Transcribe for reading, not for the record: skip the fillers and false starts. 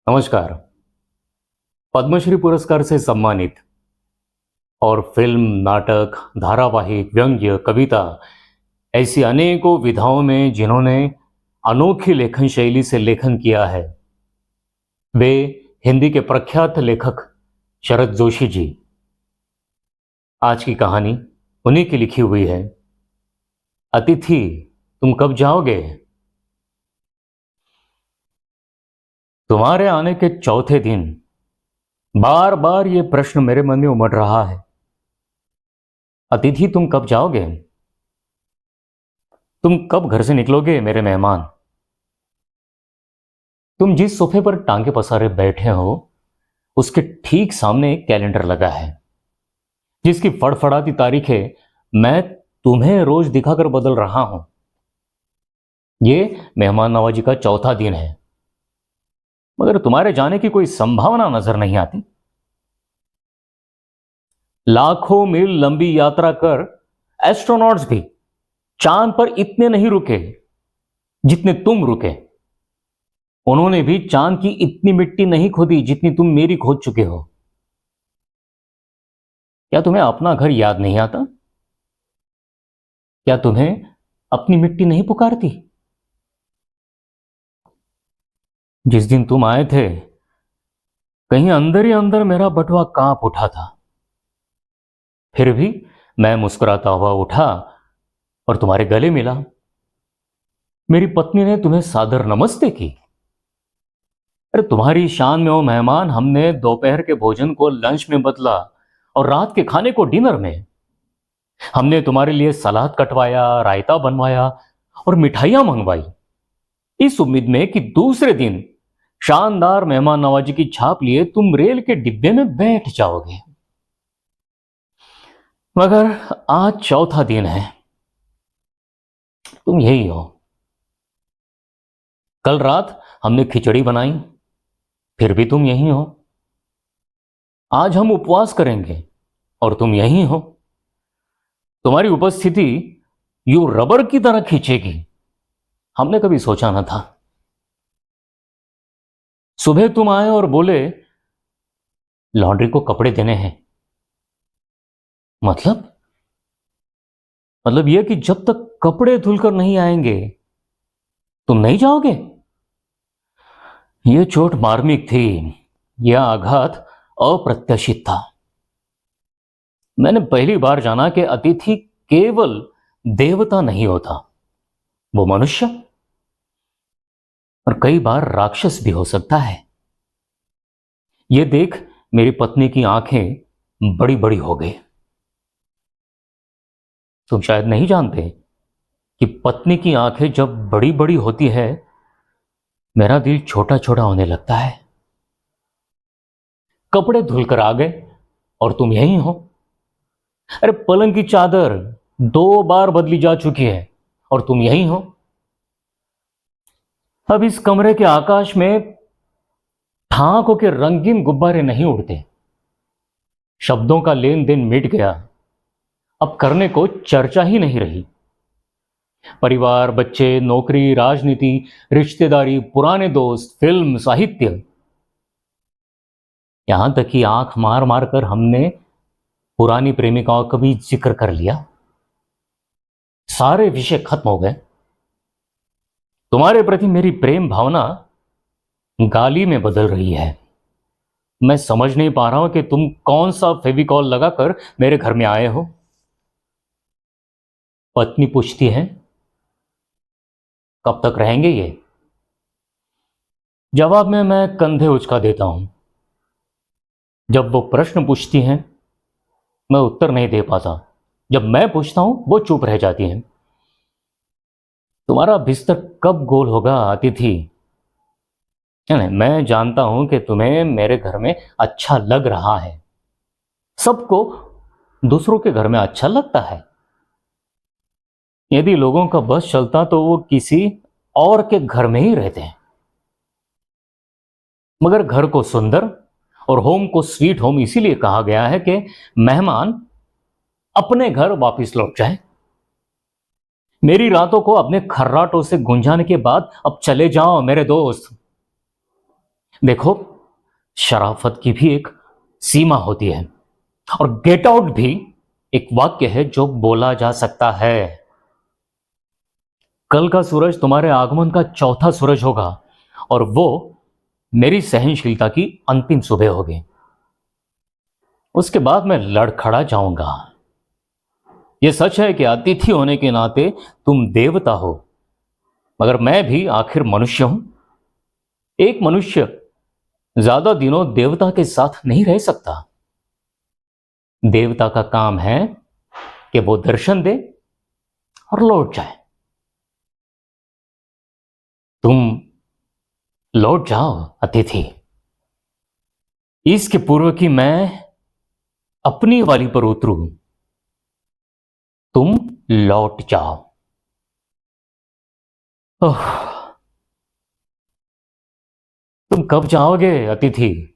नमस्कार। पद्मश्री पुरस्कार से सम्मानित और फिल्म, नाटक, धारावाहिक, व्यंग्य, कविता ऐसी अनेकों विधाओं में जिन्होंने अनोखी लेखन शैली से लेखन किया है, वे हिंदी के प्रख्यात लेखक शरद जोशी जी। आज की कहानी उन्हीं की लिखी हुई है। अतिथि, तुम कब जाओगे? तुम्हारे आने के चौथे दिन बार बार ये प्रश्न मेरे मन में उमड़ रहा है। अतिथि, तुम कब जाओगे? तुम कब घर से निकलोगे मेरे मेहमान? तुम जिस सोफे पर टांगे पसारे बैठे हो, उसके ठीक सामने एक कैलेंडर लगा है, जिसकी फड़फड़ाती तारीखें मैं तुम्हें रोज दिखाकर बदल रहा हूं। ये मेहमान नवाजी का चौथा दिन है, मगर तुम्हारे जाने की कोई संभावना नजर नहीं आती। लाखों मील लंबी यात्रा कर एस्ट्रोनॉट्स भी चांद पर इतने नहीं रुके जितने तुम रुके। उन्होंने भी चांद की इतनी मिट्टी नहीं खोदी जितनी तुम मेरी खोद चुके हो। क्या तुम्हें अपना घर याद नहीं आता? क्या तुम्हें अपनी मिट्टी नहीं पुकारती? जिस दिन तुम आए थे, कहीं अंदर ही अंदर मेरा बटुआ कांप उठा था। फिर भी मैं मुस्कुराता हुआ उठा और तुम्हारे गले मिला। मेरी पत्नी ने तुम्हें सादर नमस्ते की। अरे तुम्हारी शान में, ओ मेहमान, हमने दोपहर के भोजन को लंच में बदला और रात के खाने को डिनर में। हमने तुम्हारे लिए सलाद कटवाया, रायता बनवाया और मिठाइयां मंगवाई, इस उम्मीद में कि दूसरे दिन शानदार मेहमान नवाजी की छाप लिए तुम रेल के डिब्बे में बैठ जाओगे। मगर आज चौथा दिन है, तुम यही हो। कल रात हमने खिचड़ी बनाई, फिर भी तुम यही हो। आज हम उपवास करेंगे और तुम यही हो। तुम्हारी उपस्थिति यूं रबर की तरह खींचेगी, हमने कभी सोचा न था। सुबह तुम आए और बोले लॉन्ड्री को कपड़े देने हैं। मतलब मतलब यह कि जब तक कपड़े धुलकर नहीं आएंगे, तुम नहीं जाओगे। यह चोट मार्मिक थी, यह आघात अप्रत्याशित था। मैंने पहली बार जाना कि अतिथि केवल देवता नहीं होता, वो मनुष्य और कई बार राक्षस भी हो सकता है। यह देख मेरी पत्नी की आंखें बड़ी बड़ी हो गई। तुम शायद नहीं जानते कि पत्नी की आंखें जब बड़ी बड़ी होती है, मेरा दिल छोटा छोटा होने लगता है। कपड़े धुलकर आ गए और तुम यही हो। अरे पलंग की चादर 2 बार बदली जा चुकी है और तुम यही हो। अब इस कमरे के आकाश में ठाकों के रंगीन गुब्बारे नहीं उड़ते। शब्दों का लेन देन मिट गया, अब करने को चर्चा ही नहीं रही। परिवार, बच्चे, नौकरी, राजनीति, रिश्तेदारी, पुराने दोस्त, फिल्म, साहित्य, यहां तक कि आंख मार मार कर हमने पुरानी प्रेमिकाओं का भी जिक्र कर लिया। सारे विषय खत्म हो गए। तुम्हारे प्रति मेरी प्रेम भावना गाली में बदल रही है। मैं समझ नहीं पा रहा हूं कि तुम कौन सा फेविकॉल लगाकर मेरे घर में आए हो। पत्नी पूछती है कब तक रहेंगे ये। जवाब में मैं कंधे उचका देता हूं। जब वो प्रश्न पूछती हैं, मैं उत्तर नहीं दे पाता। जब मैं पूछता हूं, वो चुप रह जाती हैं। तुम्हारा बिस्तर कब गोल होगा अतिथि? नहीं, मैं जानता हूं कि तुम्हें मेरे घर में अच्छा लग रहा है। सबको दूसरों के घर में अच्छा लगता है। यदि लोगों का बस चलता तो वो किसी और के घर में ही रहते हैं। मगर घर को सुंदर और होम को स्वीट होम इसीलिए कहा गया है कि मेहमान अपने घर वापस लौट जाए। मेरी रातों को अपने खर्राटों से गुंजाने के बाद अब चले जाओ मेरे दोस्त। देखो, शराफत की भी एक सीमा होती है, और गेट आउट भी एक वाक्य है जो बोला जा सकता है। कल का सूरज तुम्हारे आगमन का चौथा सूरज होगा, और वो मेरी सहनशीलता की अंतिम सुबह होगी। उसके बाद मैं लड़खड़ा जाऊंगा। यह सच है कि अतिथि होने के नाते तुम देवता हो, मगर मैं भी आखिर मनुष्य हूं। एक मनुष्य ज्यादा दिनों देवता के साथ नहीं रह सकता। देवता का काम है कि वो दर्शन दे और लौट जाए। तुम लौट जाओ अतिथि, इसके पूर्व कि मैं अपनी वाली पर उतरूं। तुम लौट जाओ। ओह, तुम कब जाओगे अतिथि?